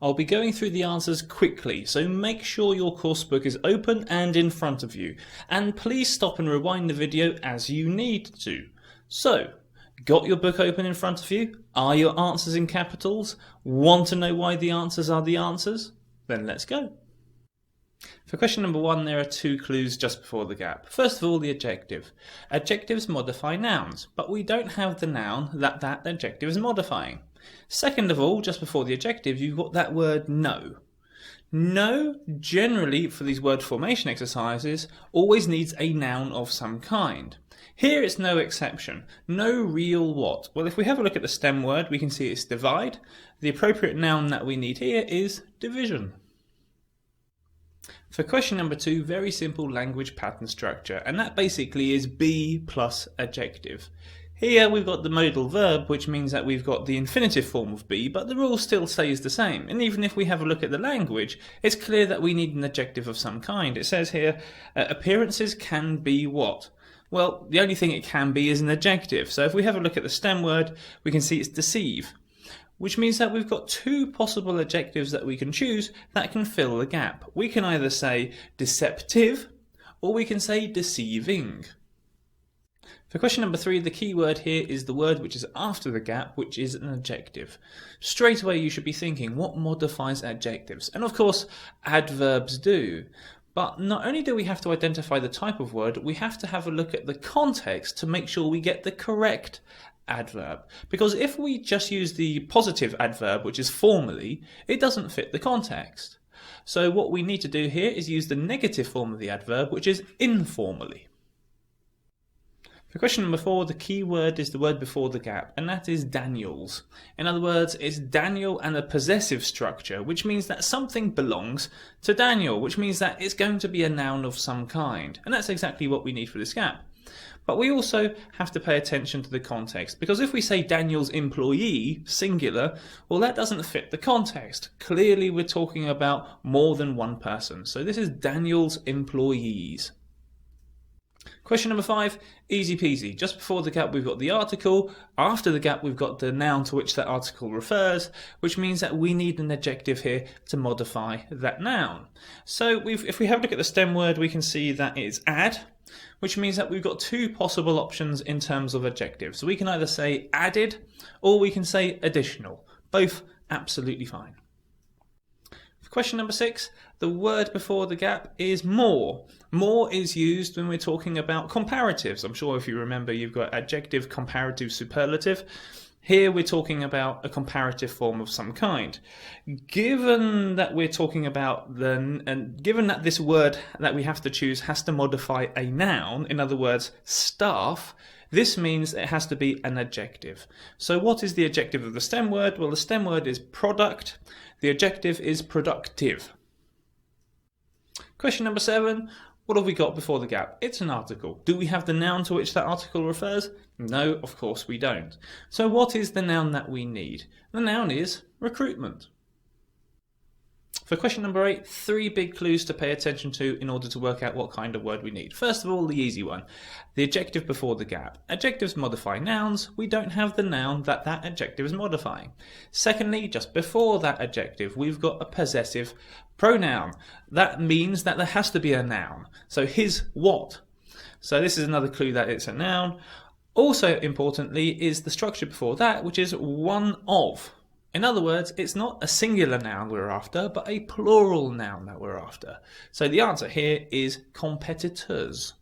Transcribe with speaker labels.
Speaker 1: I'll be going through the answers quickly, so make sure your course book is open and in front of you. And please stop and rewind the video as you need to. So, got your book open in front of you? Are your answers in capitals? Want to know why the answers are the answers? Then let's go. For question number 1, there are 2 clues just before the gap. First of all, the adjective. Adjectives modify nouns, but we don't have the noun that adjective is modifying. Second of all, just before the adjective, you've got that word no. No, generally, for these word formation exercises, always needs a noun of some kind. Here it's no exception. No real what? Well, if we have a look at the stem word, we can see it's divide. The appropriate noun that we need here is division. For question number 2, very simple language pattern structure, and that basically is be plus adjective. Here we've got the modal verb, which means that we've got the infinitive form of be, but the rule still stays the same. And even if we have a look at the language, it's clear that we need an adjective of some kind. It says here, appearances can be what? Well, the only thing it can be is an adjective. So if we have a look at the stem word, we can see it's deceive, which means that we've got 2 possible adjectives that we can choose that can fill the gap. We can either say deceptive, or we can say deceiving. For question number 3, the key word here is the word which is after the gap, which is an adjective. Straight away you should be thinking, what modifies adjectives? And of course, adverbs do. But not only do we have to identify the type of word, we have to have a look at the context to make sure we get the correct adverb. Because if we just use the positive adverb, which is formally, it doesn't fit the context. So what we need to do here is use the negative form of the adverb, which is informally. For question number 4, the key word is the word before the gap, and that is Daniels. In other words, it's Daniel and a possessive structure, which means that something belongs to Daniel, which means that it's going to be a noun of some kind. And that's exactly what we need for this gap. But we also have to pay attention to the context, because if we say Daniel's employee, singular, well, that doesn't fit the context. Clearly we're talking about more than one person. So this is Daniel's employees. Question number 5, easy peasy. Just before the gap we've got the article, after the gap we've got the noun to which that article refers, which means that we need an adjective here to modify that noun. So if we have a look at the stem word, we can see that it's add, which means that we've got 2 possible options in terms of adjectives. So we can either say added, or we can say additional. Both absolutely fine. Question number 6, the word before the gap is more. More is used when we're talking about comparatives. I'm sure if you remember, you've got adjective, comparative, superlative. Here we're talking about a comparative form of some kind. Given that we're talking about and given that this word that we have to choose has to modify a noun, in other words, staff, this means it has to be an adjective. So what is the adjective of the stem word? Well, the stem word is product. The adjective is productive. Question number 7. What have we got before the gap? It's an article. Do we have the noun to which that article refers? No, of course we don't. So what is the noun that we need? The noun is recruitment. For question number 8, 3 big clues to pay attention to in order to work out what kind of word we need. First of all, the easy one, the adjective before the gap. Adjectives modify nouns. We don't have the noun that adjective is modifying. Secondly, just before that adjective, we've got a possessive pronoun. That means that there has to be a noun. So his what? So this is another clue that it's a noun. Also importantly is the structure before that, which is one of. In other words, it's not a singular noun we're after, but a plural noun that we're after. So the answer here is competitors.